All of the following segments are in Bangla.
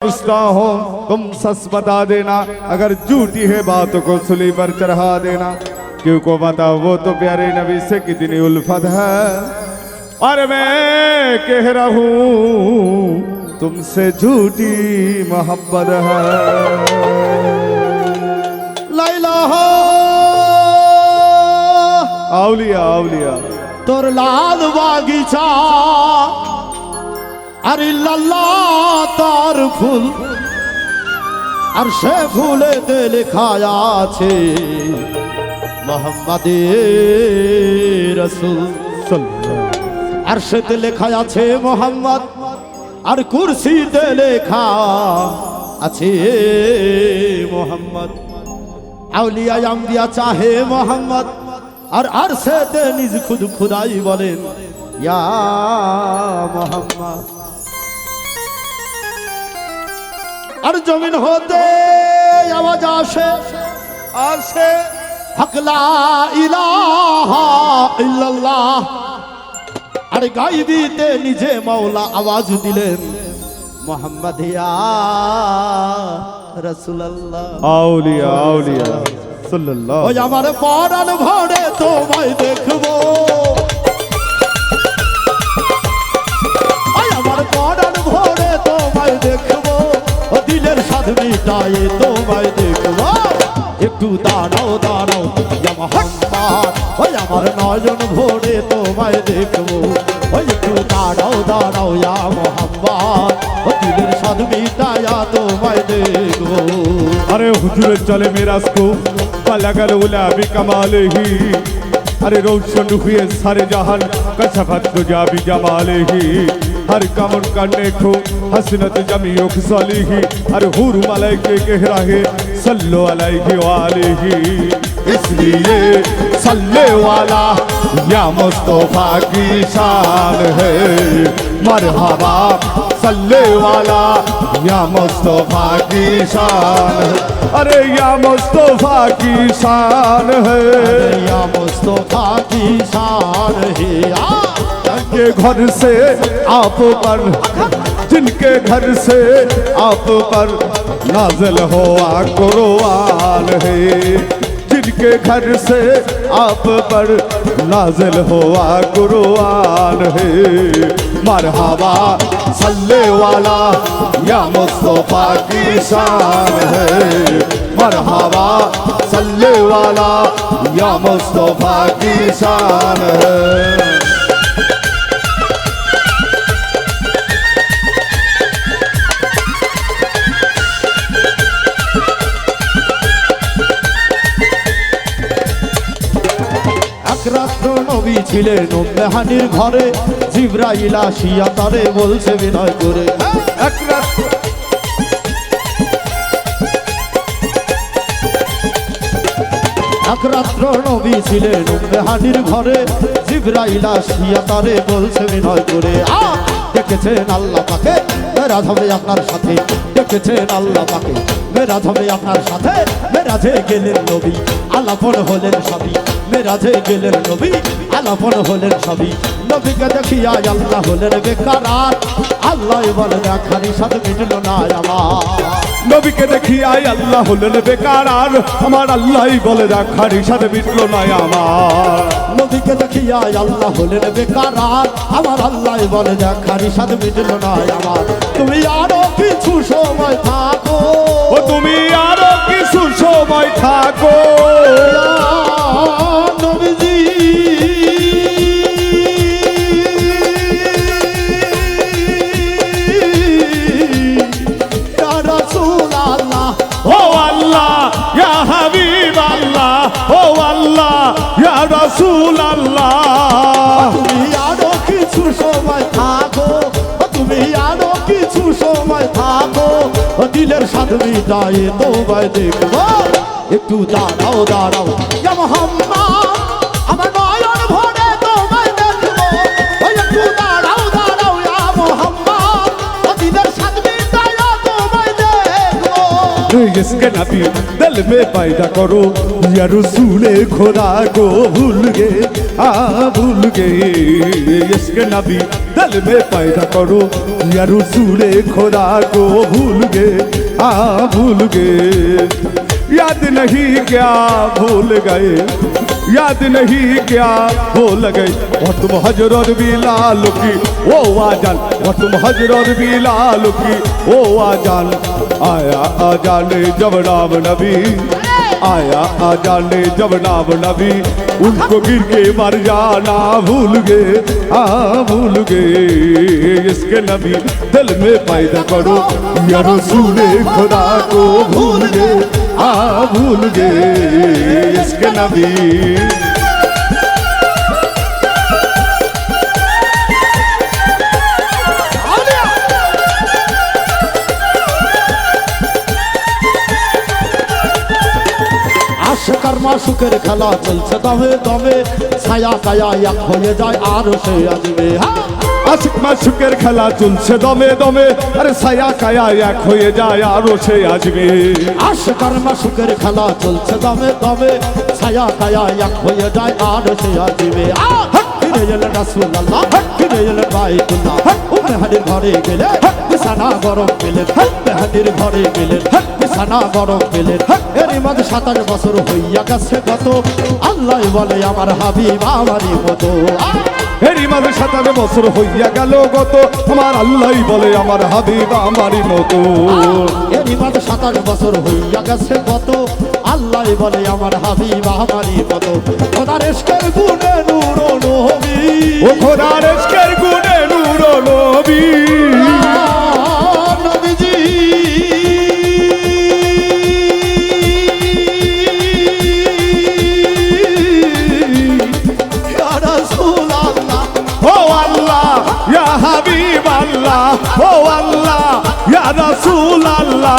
पूछता हूँ तुम सच बता देना, अगर झूठी है बातों को सूली पर चढ़ा देना। क्यों को बताओ वो तो प्यारे नबी से कितनी उल्फत है, और मैं कह रहा हूँ तुमसे झूठी मोहब्बत है। लाइला हो आउलिया आउलिया তোর লাল বাগিচা আর ইল্লাল্লাহ তার ফুল, আর সে ফুলেতে লেখা আছে মোহাম্মদের রাসূল। আর সেতে লেখা আছে মোহাম্মদ, আর কুরসিতে লেখা আছে মোহাম্মদ। আউলিয়া আম্বিয়া চাহে মোহাম্মদ, আর আরশেতে নিজ খুদ খুদাই বলেন ইয়া মোহাম্মদ। আর জমিন হতে আওয়াজ আসে আসে হক লা ইলাহা ইল্লাল্লাহ। আর গায়বিতে নিজে মাওলা আওয়াজ দিলেন মোহাম্মদ ইয়া রাসূলুল্লাহ। আউলিয়া আউলিয়া সাল্লাল্লাহু। ওই আমার পরাণ ভরে তোমায় দেখবো, ওই আমার পরাণ ভরে তোমায় দেখবো, ও দিলের স্বাদ মিটায়ে তোমায় দেখবো। একটু দাঁড়াও দাঁড়াও ইয়া মোহাম্মদ, ওই আমার নয়ন ভরে তোমায় দেখবো। ওই একটু দাঁড়াও দাঁড়াও ইয়া মোহাম্মদ, ও দিলের স্বাদ মিটায়া তোমায় দেখবো। अरे हुजूर चले मेराज को पलगल उला भी कमाले ही, अरे रोशन हुए सारे जहान कशफत तुझा भी जमाले ही। हर कमन करने को हसनत जमियो खसाली ही, अरे हूर मलाइके कह रहे सल्लो अलैहि वालेही। इसलिए सल्ले वाला या मुस्तफा की शान है, मरहबा सल्ले वाला या मुस्तफा की शान है। अरे या मुस्तफा की शान है, या मुस्तफा की शान है। जिनके घर से आप पर, जिनके घर से आप पर नाज़िल हुआ कुरआन है, जिनके घर से आप पर नाज़िल हुआ कुरआन है। मरहबा सल्ले वाला या मुस्तफा की शान है, मरहबा सल्ले वाला या मुस्तफा की शान है। নবী ছিলেন উম্মেহানির ঘরে, জিবরাইল আসিয়া তারে বলছে বিনয় করে। এক রাত্র নবী ছিলেন উম্মেহানির ঘরে, জিবরাইল আসিয়া তারে বলছে বিনয় করে। দেখেছেন আল্লাহ পাকে মেরাজ হবে আপনার সাথে, দেখেছেন আল্লাহ পাকে মেরাজ হবে আপনার সাথে। মেরাজে গেলেন নবী আলাপন হলেন সবই, মেরাজে গেলেন নবী আলাপন হলেন সবই। নবীকে দেখিয়া আল্লাহ হলেন বেকারার, আল্লাহ বলে দেখারি সাথে মিটল না আমার। নবীকে দেখিয়া আল্লাহ হলেন বেকারার, আমার আল্লাহই বলে দেখার সাথে মিটলো না আমার। নবীকে দেখিয়া আল্লাহ হলেন বেকারার, আমার আল্লাহ বলে দেখারি সাথে মিটল না আমার। তুমি আরো কিছু সময় থাকো, ও তুমি আরো কিছু সময় থাকো, নবীজি ইয়া রাসূলুল্লাহ। ও আল্লাহ ইয়া হাবিব আল্লাহ, ও আল্লাহ ইয়া রাসূল আল্লাহ। তুমি আরো কিছু সময় থাকো, তুমি আরো কিছু সময় থাকো, দিলের স্বাদ মিটায়ে তোমায় দেখবো। একটু দাঁড়াও দাঁড়াও ইয়া মুহাম্মদ, আমার নয়ন ভরে তোমায় দেখবো। একটু দাঁড়াও দাঁড়াও ইয়া মুহাম্মদ, দিলের স্বাদ মিটায়ে তোমায় দেখবো। इसके नबी दिल में पैदा करो, या रसूले खुदा को भूल गए, भूल गए। इसके नबी दिल में पैदा करो या रसूल खुदा को भूल गए भूल गए याद नहीं क्या भूल गए याद नहीं क्या भूल गए और तुम हजरत बिलाल की ओ आजान और तुम हजरत बिलाल की ओ आजान आया आजाने जब नाम नबी आया आजाने जब नाम नबी उनको गिर के मर जाना भूल गए भूल गए इसके नबी दिल में पैदा करो या रसूल खुदा को भूल गए भूल गए इसके नबी कर्मा सुखेर खेला चलছে দমে দমে ছায়া কায়া এক হয়ে যায় আর সে আসবে আশিক মাশুকের খেলা চলছে দমে দমে আরে ছায়া কায়া এক হয়ে যায় আরো সে আসবে আশিকার মাশুকের খেলা চলছে দমে দমে ছায়া কায়া এক হয়ে যায় আর সে আসবে ফিরে এলেন রাসূলুল্লাহ ফিরে এলেন বাইতুল্লাহ মেহাদির ঘরে গেলেন বিছানা গরম পেলেন মেহাদির ঘরে গেলেন বিছানা গরম পেলেন এরই মাঝে 27 বছর হইয়া গেছে গত আল্লাহ বলে আমার হাবিব আমারই মতো এরই মাঝে 27 বছর হইয়া গেল গত আমার আল্লাহ বলে আমার হাবিব আমারই মতো এরই মাঝে 27 বছর হইয়া গেছে গত আল্লাহ বলে আমার হাবিব আমারই মতো খোদার ইশকের গুণে নূর নবী ও খোদার ইশকের গুণে নূর নবী নবীজি ইয়া রাসূলুল্লাহ ও আল্লাহ ইয়া হাবিব আল্লাহ ও আল্লাহ ইয়া রাসূল আল্লাহ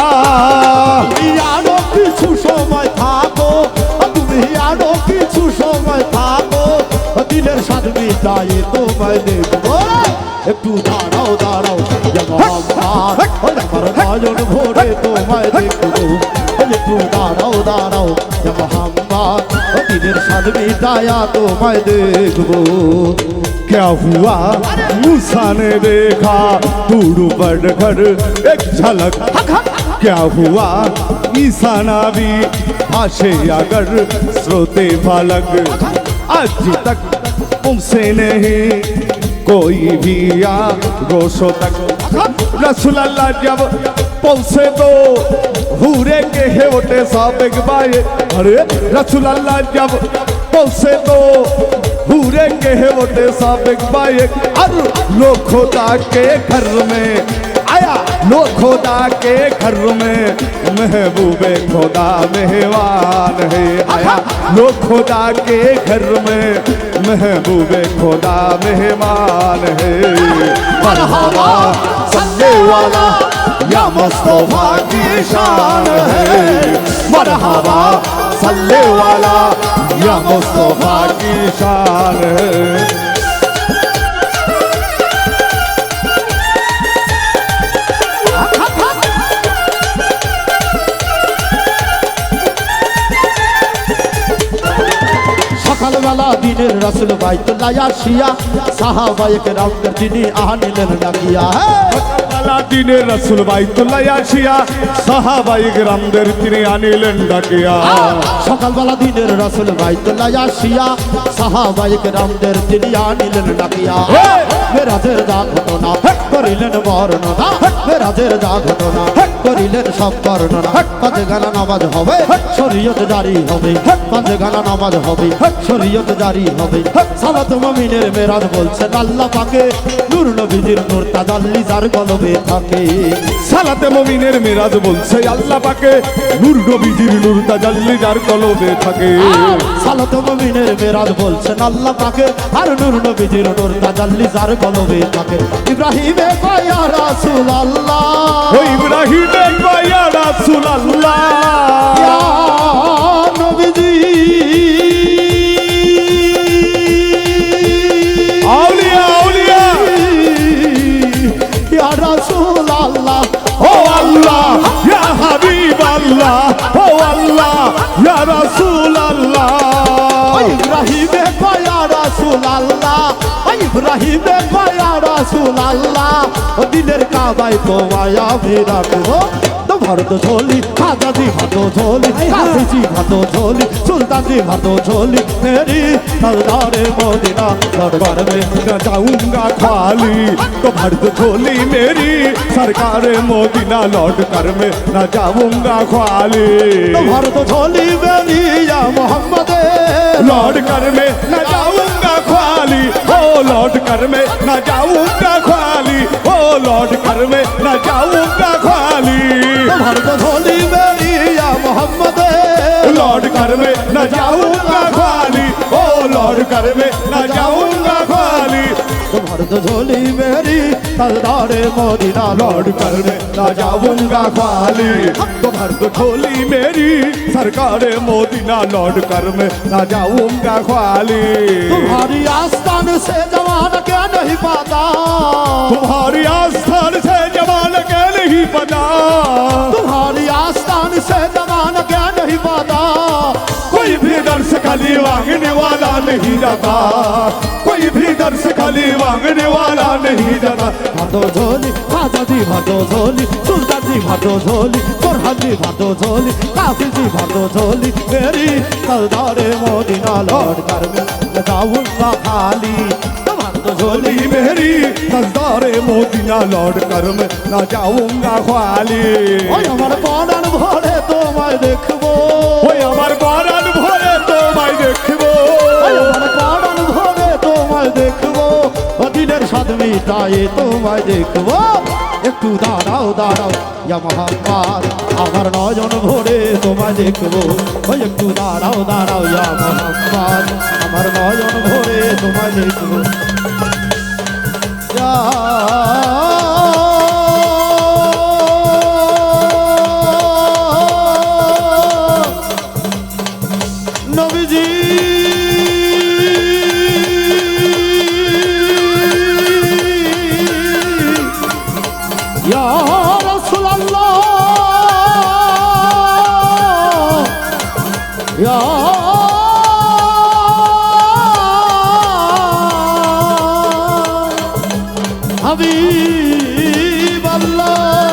আরো কিছু সময় থাকো তুমি আরো কিছু সময় থাকো দিনের স্বাদ মিটাই তোমায় দেখবো একটু দাঁড়াও দাঁড়াও আমার নয়ন ভরে তোমায় দেখবো একটু দাঁড়াও দাঁড়াও মোহাম্মদ দিনের স্বাদ মিটায়া তোমায় দেখবো क्या हुआ मूसा ने देखा दूर बढ़कर एक झलक क्या हुआ ईसा नबी आशे अगर स्रोते फलक आज तक उनसे नहीं कोई भी या रोशो तक रसूल अल्लाह जब पहुंचे तो हुरे के हेवटे साबिक बाए अरे रसूल अल्लाह जब पहुंचे तो पूरे के होते साबिक बाइक और लो खुदा के घर में आया लो खुदा के घर में महबूबे खुदा मेहमान है आया लो खुदा के घर में महबूबे खुदा मेहमान है मरहबा सल्ले वाला या मुस्तफा की शान है मरहबा सल्ले वाला या मुस्तफा की शान है সকালবেলা দিনের রাসূল বাইতুল্লাহ আসিয়া সাহাবায়ে কেরামদের তিনি আনিলেন ডাকিয়া সকালবেলা দিনের রাসূল বাইতুল্লাহ আসিয়া সাহাবায়ে কেরামদের তিনি আনিলেন ডাকিয়া সকালবেলা দিনের রাসূল বাইতুল্লাহ আসিয়া সাহাবায়ে কেরামদের তিনি আনিলেন ডাকিয়া মেরাজের যা ঘটনা করিলেন বর্ণনা মেরাজের যা ঘটনা করিলেন সব বর্ণনা পাঁচ গানা নামাজ হবে শরীয়ত জারি হবে পাঁচ গানা নামাজ হবে শরীয়ত জারি হবে সালাত মুমিনের মেরাজ বলছেন আল্লাহ পাকে নূর নবীজির নূর তাজাল্লি যার কলবে থাকে সালাতে মুমিনের মেরাজ বলছে আল্লাহ পাকে নূর নবীজির নূর তাজাল্লি যার কলবে থাকে সালাত মুমিনের মেরাজ বলছেন আল্লাহ পাকে আর নূর নবীজির নূর তাজাল্লি যার কলবে থাকে ইব্রাহিমে কয় ইয়া রাসূলুল্লাহ ও ইব্রাহিমে কয় ইয়া রাসূলুল্লাহ ইয়া নবীজি আউলিয়া আউলিয়া ইয়া রাসূলুল্লাহ ও আল্লাহ ইয়া হাবিব আল্লাহ ও আল্লাহ ইয়া রাসূল আল্লাহ ইব্রাহিমে কয় ইয়া রাসূলুল্লাহ ইব্রাহিমে কয় ইয়া রাসূলুল্লাহ ও দিলের কাবায় তোমায় আমি রাখবো তোমার তো ঝোলি খাজা জি ভাত ঝোলি কাশি জি ভাত ঝোলি সুলতান জি ভাত ঝোলি মেরি সরদারে মদিনা দরবার में न जाऊंगा खाली तो भर दो झोली मेरी सरकार मोदीना लौट कर मैं न जाऊंगा खाली তোমার তো ঝোলি মেরি ইয়া মোহাম্মদ लौट कर मैं न जाऊंगा खाली ओ लौट कर मैं न जाऊंगा खाली ओ लौट कर मैं न जाऊंगा खाली তোমার তো ঝোলি মেরি ইয়া মোহাম্মদ लौट कर मैं न जाऊंगा खाली ओ लौट कर मैं न जाऊंगा खाली তোমার তো ঝোলি মেরি সরদারে মদিনা लौट कर मैं न जाऊंगा खाली तुम्हार तो झोली मेरी सरकार मोदीना लौट कर मैं न जाऊंगा खाली तुम्हारी आस्थान से जवान क्या नहीं पाता तुम्हारी आस्थान से जवान के नहीं पता तुम्हारी आस्थान से जवान क्या नहीं पाता कोई भी दर्श खाली मांगने वाला नहीं जाता कोई भी दर्श खाली मांगने वाला नहीं जाता ভাটো ঝোলি খাজা জি ভাটো ঝোলি সুলতান জি ভাটো ঝোলি ফরহাদ জি ভাটো ঝোলি কাফি জি ভাটো ঝোলি মেরি সরদারে মদিনা লौट कर मैं जाऊंगा खाली তোমার তো ঝোলি झोली मेरी सरदारे मोदीना लौट कर मैं न जाऊंगा खाली ওই আমার পরাণ ভরে তোমায় দেখবো ওই আমার বারান ভরে তোমায় দেখবো ওই আমার পরাণ ভরে তোমায় দেখবো ও দিনের স্বাদ মিটায়ে তোমায় দেখবো একটু দাঁড়াও দাঁড়াও ইয়া মোহাম্মদ আমার নয়ন ভরে তোমায় দেখবো ওই একটু দাঁড়াও দাঁড়াও ইয়া মোহাম্মদ আমার নয়ন ভরে তোমায় দেখবো ইয়া নবীজি ইয়া রাসূলুল্লাহ ইয়া হাবিবাল্লাহ